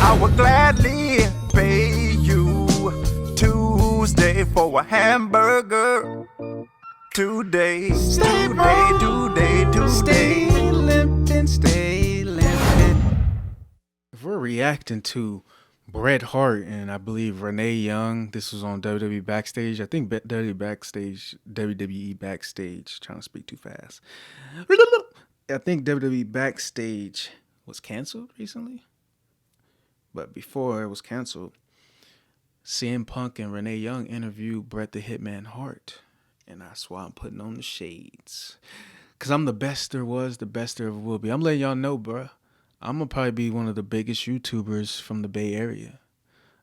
I would gladly pay you Tuesday for a hamburger. Today. Stay limping, stay limping. If we're reacting to Bret Hart and I believe Renee Young, this was on WWE Backstage. I think WWE Backstage, trying to speak too fast. I think WWE Backstage was canceled recently. But before it was canceled, CM Punk and Renee Young interviewed Bret the Hitman Hart. And that's why I'm putting on the shades. Because I'm the best there was, the best there ever will be. I'm letting y'all know, bruh. I'm going to probably be one of the biggest YouTubers from the Bay Area.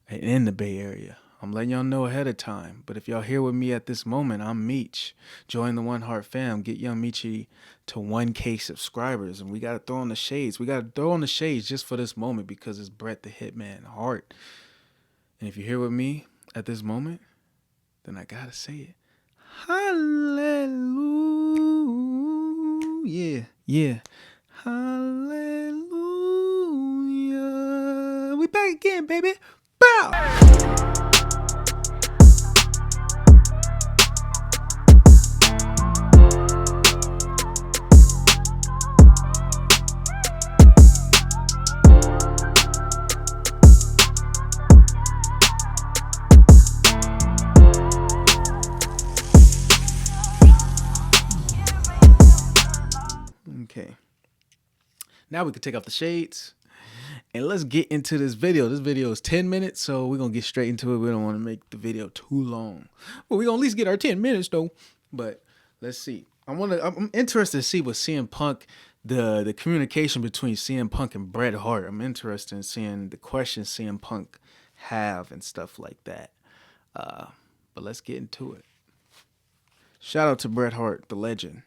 In the Bay Area. I'm letting y'all know ahead of time. But if y'all here with me at this moment, I'm Meech. Join the One Heart fam. Get Young Meechy to 1K subscribers. And we got to throw on the shades. We got to throw on the shades just for this moment because it's Bret the Hitman Hart. And if you're here with me at this moment, then I got to say it. Hallelujah. Yeah. Hallelujah. We back again, baby. Bow. Okay. Now we can take off the shades and let's get into this video. This video is 10 minutes, so we're going to get straight into it. We don't want to make the video too long. But we're going to at least get our 10 minutes, though. But let's see. I'm interested to see what CM Punk, the communication between CM Punk and Bret Hart. I'm interested in seeing the questions CM Punk have and stuff like that. But let's get into it. Shout out to Bret Hart, the legend.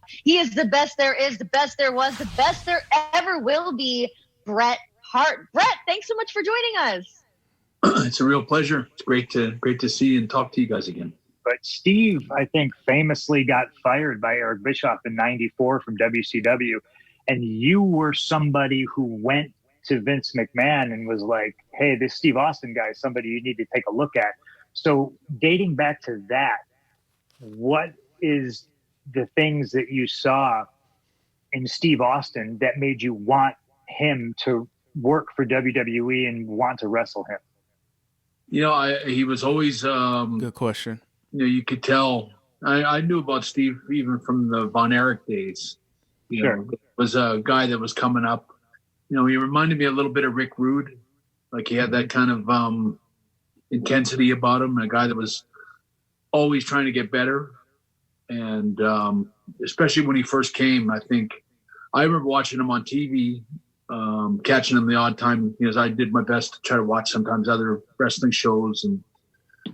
He is the best there is, the best there was, the best there ever will be, Bret Hart. Bret, thanks so much for joining us. It's a real pleasure. It's great to see and talk to you guys again. But Steve, I think, famously got fired by Eric Bischoff in '94 from WCW. And you were somebody who went to Vince McMahon and was like, hey, this Steve Austin guy is somebody you need to take a look at. So dating back to that, what is the things that you saw in Steve Austin that made you want him to work for WWE and want to wrestle him? You know, he was always good question. You know, you could tell. I knew about Steve even from the Von Erich days. You know, was a guy that was coming up. You know, he reminded me a little bit of Rick Rude. Like he had that kind of intensity about him. A guy that was always trying to get better. And especially when he first came, I remember watching him on TV, catching him the odd time, because I did my best to try to watch sometimes other wrestling shows and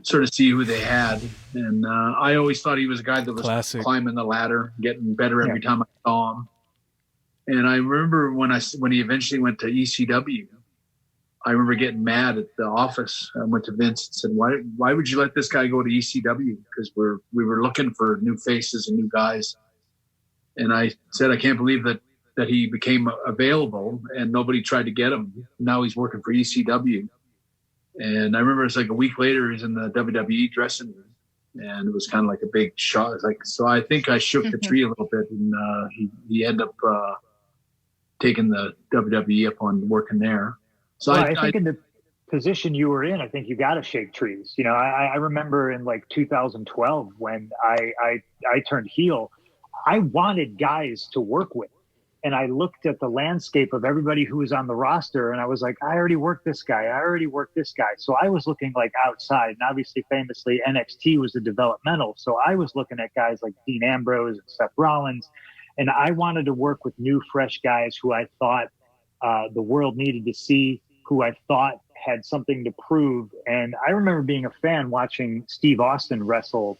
sort of see who they had. And I always thought he was a guy that was climbing the ladder, getting better every time I saw him. And I remember when he eventually went to ECW, I remember getting mad at the office. I went to Vince and said, why would you let this guy go to ECW? Because we were looking for new faces and new guys. And I said, I can't believe that he became available and nobody tried to get him. Now he's working for ECW. And I remember it's like a week later, he's in the WWE dressing room. And it was kind of like a big shock. So I think I shook the tree a little bit, and he ended up taking the WWE up on working there. So I think in the position you were in, I think you got to shake trees. You know, I remember in like 2012 when I turned heel, I wanted guys to work with. And I looked at the landscape of everybody who was on the roster, and I was like, I already worked this guy. I already worked this guy. So I was looking like outside. And obviously, famously, NXT was the developmental. So I was looking at guys like Dean Ambrose and Seth Rollins. And I wanted to work with new, fresh guys who I thought the world needed to see, who I thought had something to prove. And I remember being a fan watching Steve Austin wrestle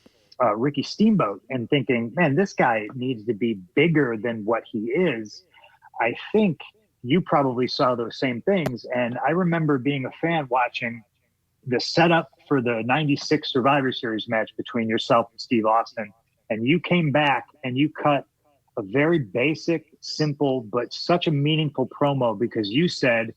Ricky Steamboat and thinking, man, this guy needs to be bigger than what he is. I think you probably saw those same things. And I remember being a fan watching the setup for the 96 Survivor Series match between yourself and Steve Austin. And you came back and you cut a very basic, simple, but such a meaningful promo because you said,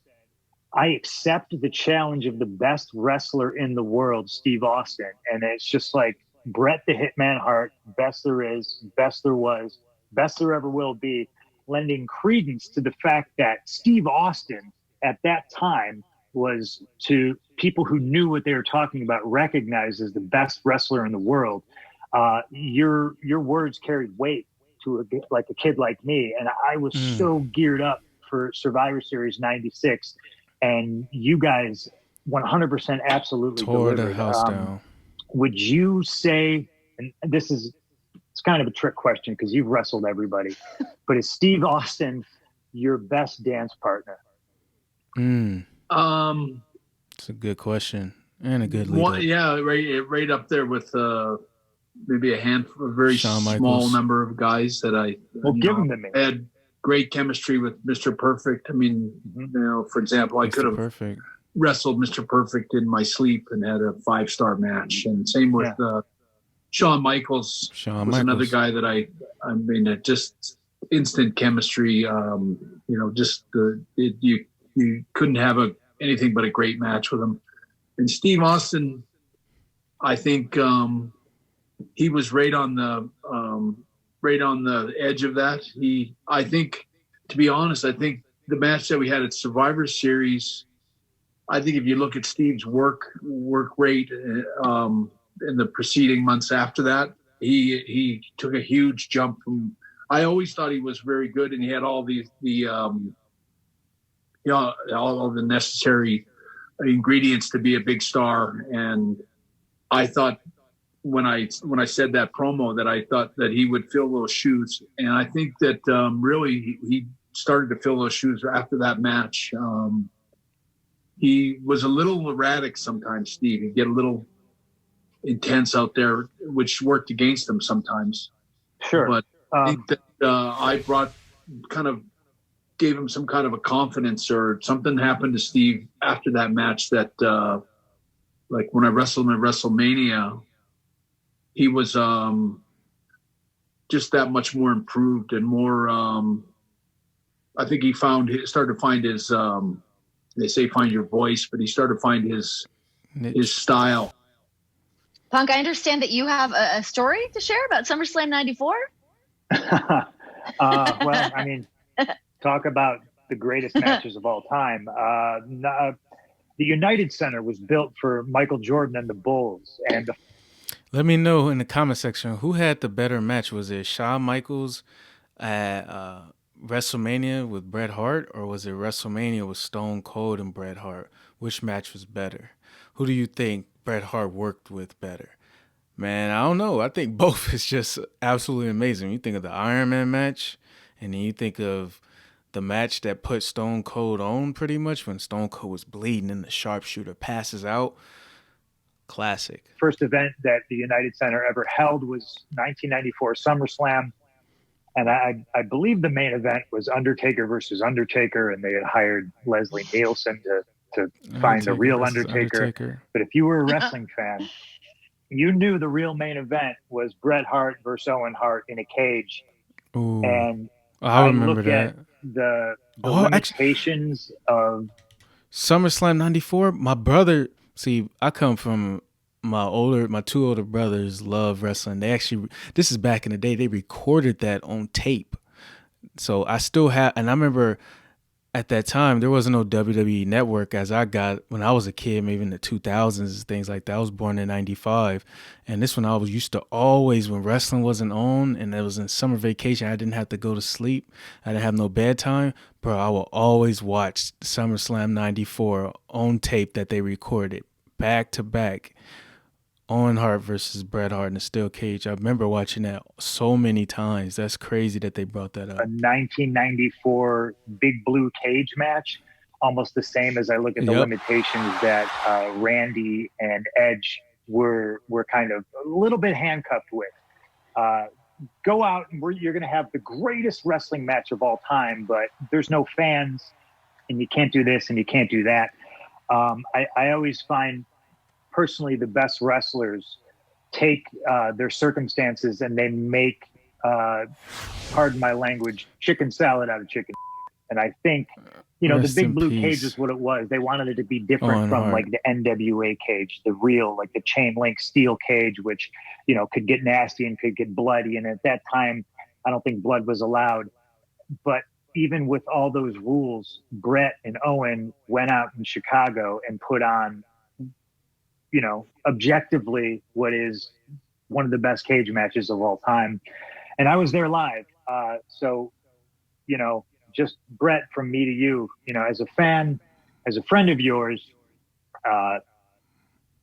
I accept the challenge of the best wrestler in the world, Steve Austin. And it's just like Bret the Hitman Hart, best there is, best there was, best there ever will be, lending credence to the fact that Steve Austin at that time was, to people who knew what they were talking about, recognized as the best wrestler in the world. Your words carried weight to a kid like me. And I was so geared up for Survivor Series 96. And you guys 100% absolutely tore delivered. the house down. Would you say, and it's kind of a trick question because you've wrestled everybody, but is Steve Austin your best dance partner? It's a good question and a good lead. Yeah, right up there with maybe a handful, a very Shawn small Michaels. number of guys that I give them to me. Had great chemistry with Mr. Perfect. I mean, for example, I could have wrestled Mr. Perfect in my sleep and had a 5-star match. And same with Shawn Michaels. Another guy that I mean, just instant chemistry. You couldn't have anything but a great match with him. And Steve Austin, I think he was right on the edge of that. I think, to be honest, I think the match that we had at Survivor Series, I think if you look at Steve's work rate in the preceding months after that, he took a huge jump from. I always thought he was very good, and he had all all the necessary ingredients to be a big star. And I thought, when I said that promo, that I thought that he would fill those shoes. And I think that really he started to fill those shoes after that match. He was a little erratic sometimes, Steve. He'd get a little intense out there, which worked against him sometimes. Sure. But I think that I gave him some kind of a confidence, or something happened to Steve after that match that, like when I wrestled him at WrestleMania, he was just that much more improved and more. I think he started to find his. They say find your voice, but he started to find his style. Punk, I understand that you have a story to share about SummerSlam '94. Well, I mean, talk about the greatest matches of all time. The United Center was built for Michael Jordan and the Bulls, and let me know in the comment section who had the better match. Was it Shawn Michaels at WrestleMania with Bret Hart, or was it WrestleMania with Stone Cold and Bret Hart? Which match was better? Who do you think Bret Hart worked with better? Man, I don't know. I think both is just absolutely amazing. You think of the Iron Man match, and then you think of the match that put Stone Cold on pretty much when Stone Cold was bleeding and the sharpshooter passes out. Classic. First event that the United Center ever held was 1994 SummerSlam. And I believe the main event was Undertaker versus Undertaker, and they had hired Leslie Nielsen to find the real Undertaker. But if you were a wrestling fan, you knew the real main event was Bret Hart versus Owen Hart in a cage. Ooh, and I remember that. At the limitations of SummerSlam '94. My brother, see, I come from my two older brothers love wrestling. They actually, this is back in the day, they recorded that on tape. So I still have, and I remember at that time, there wasn't no WWE network as I got when I was a kid, maybe in the 2000s, things like that. I was born in 95. And this one I was used to always, when wrestling wasn't on and it was in summer vacation, I didn't have to go to sleep. I didn't have no bedtime. Bro, I will always watch SummerSlam '94 on tape that they recorded back to back. Owen Hart versus Bret Hart in a steel cage. I remember watching that so many times. That's crazy that they brought that up. A 1994 Big Blue Cage match, almost the same as I look at the limitations that Randy and Edge were kind of a little bit handcuffed with. Go out and you're going to have the greatest wrestling match of all time, but there's no fans, and you can't do this and you can't do that. I always find personally the best wrestlers take their circumstances and they make pardon my language, chicken salad out of chicken. And I think, the Rest big in blue peace. cage is what it was. They wanted it to be different Owen from Hart. like the NWA cage, the real, like the chain link steel cage, which, could get nasty and could get bloody. And at that time, I don't think blood was allowed. But even with all those rules, Bret and Owen went out in Chicago and put on, objectively what is one of the best cage matches of all time. And I was there live. So, just Bret, from me to you, as a fan, as a friend of yours,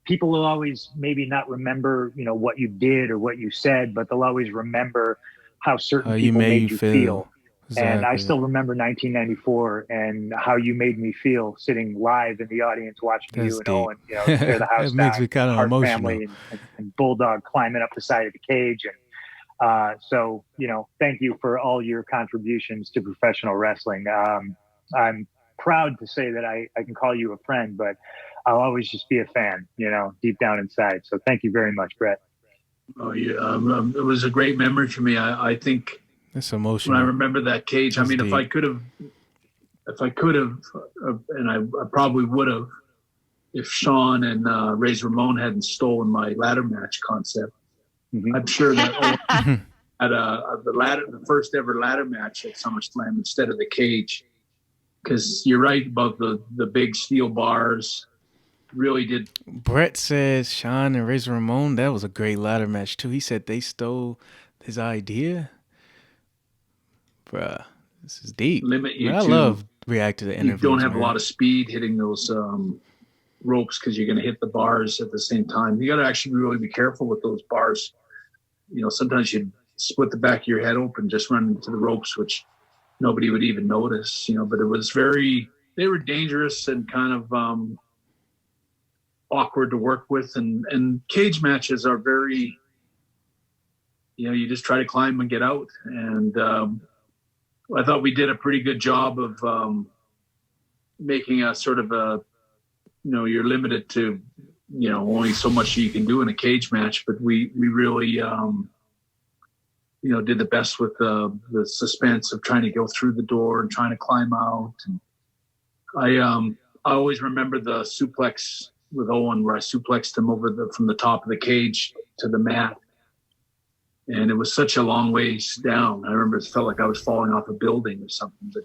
people will always maybe not remember, what you did or what you said, but they'll always remember how certain people made you feel. Exactly. And I still remember 1994 and how you made me feel sitting live in the audience watching That's you and deep. Owen, tear the house It makes down, me kind of Hart emotional. family and Bulldog climbing up the side of the cage. And so, thank you for all your contributions to professional wrestling. I'm proud to say that I can call you a friend, but I'll always just be a fan, deep down inside. So thank you very much, Bret. Oh yeah, it was a great memory for me. I think it's emotional. When I remember that cage, That's I mean, deep. if I could have, and I probably would have, if Sean and Razor Ramon hadn't stolen my ladder match concept, I'm sure that at the first ever ladder match at SummerSlam instead of the cage, because you're right about the big steel bars. Really did. Bret says Sean and Razor Ramon, that was a great ladder match too. He said they stole his idea. Bruh, this is deep. Limit you. I love reacting to interviews. You don't have man. a lot of speed hitting those ropes because you're going to hit the bars at the same time. You got to actually really be careful with those bars. Sometimes you split the back of your head open, just run into the ropes, which nobody would even notice. But it was they were dangerous and kind of awkward to work with. And cage matches are very, you just try to climb and get out. And I thought we did a pretty good job of making a sort of a, you're limited to, only so much you can do in a cage match, but we really, did the best with the suspense of trying to go through the door and trying to climb out. And I always remember the suplex with Owen where I suplexed him from the top of the cage to the mat. And it was such a long ways down. I remember it felt like I was falling off a building or something. But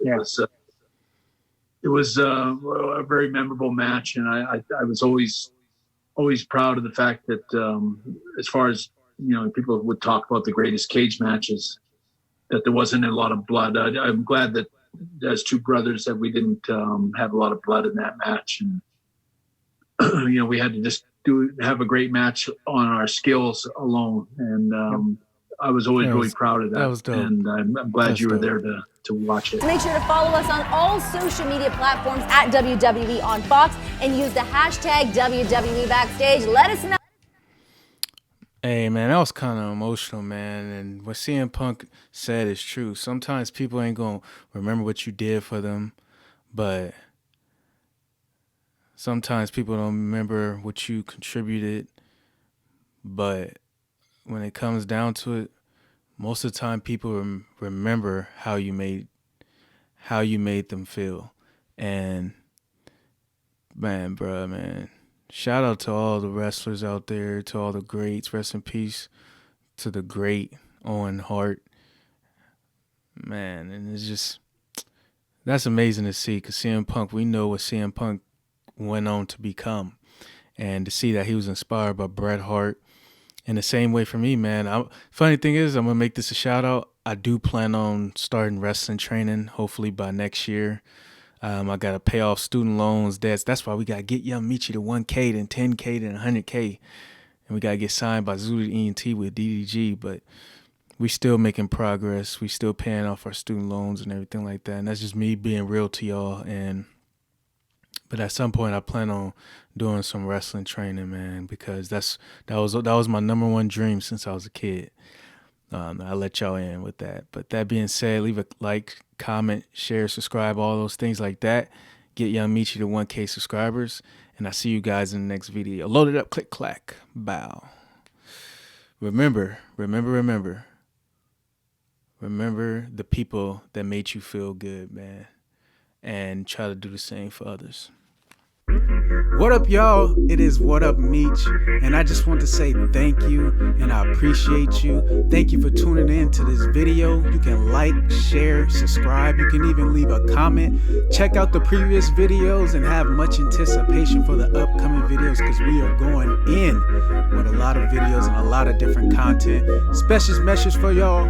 it was a very memorable match, and I was always proud of the fact that as far as people would talk about the greatest cage matches, that there wasn't a lot of blood. I'm glad that as two brothers that we didn't have a lot of blood in that match, and we had to just have a great match on our skills alone, and I was always really proud of that. That was dope. And I'm glad you were there to watch it. Make sure to follow us on all social media platforms at WWE on Fox and use the hashtag WWE Backstage. Let us know. Hey, man, that was kind of emotional, man. And what CM Punk said is true. Sometimes people ain't going to remember what you did for them, but sometimes people don't remember what you contributed. But when it comes down to it, most of the time people remember how you made them feel. And man, shout out to all the wrestlers out there, to all the greats. Rest in peace to the great Owen Hart. Man, and it's just, that's amazing to see, because CM Punk, we know what CM Punk went on to become. And to see that he was inspired by Bret Hart. In the same way for me, man. Funny thing is, I'm going to make this a shout out. I do plan on starting wrestling training, hopefully by next year. I got to pay off student loans, debts. That's why we got to get young Meech to 1K, then 10K, then 100K. And we got to get signed by Zulu ENT with DDG. But we still making progress. We still paying off our student loans and everything like that. And that's just me being real to y'all. But at some point, I plan on doing some wrestling training, man, because that was my number one dream since I was a kid. I'll let y'all in with that. But that being said, leave a like, comment, share, subscribe, all those things like that. Get Young Meechy to 1K subscribers. And I'll see you guys in the next video. Load it up, click, clack, bow. Remember. remember the people that made you feel good, man, and try to do the same for others. What up, y'all? It is What Up Meech, and I just want to say thank you, and I appreciate you. Thank you for tuning in to this video. You can like, share, subscribe. You can even leave a comment. Check out the previous videos and have much anticipation for the upcoming videos, because we are going in with a lot of videos and a lot of different content. Special message for y'all.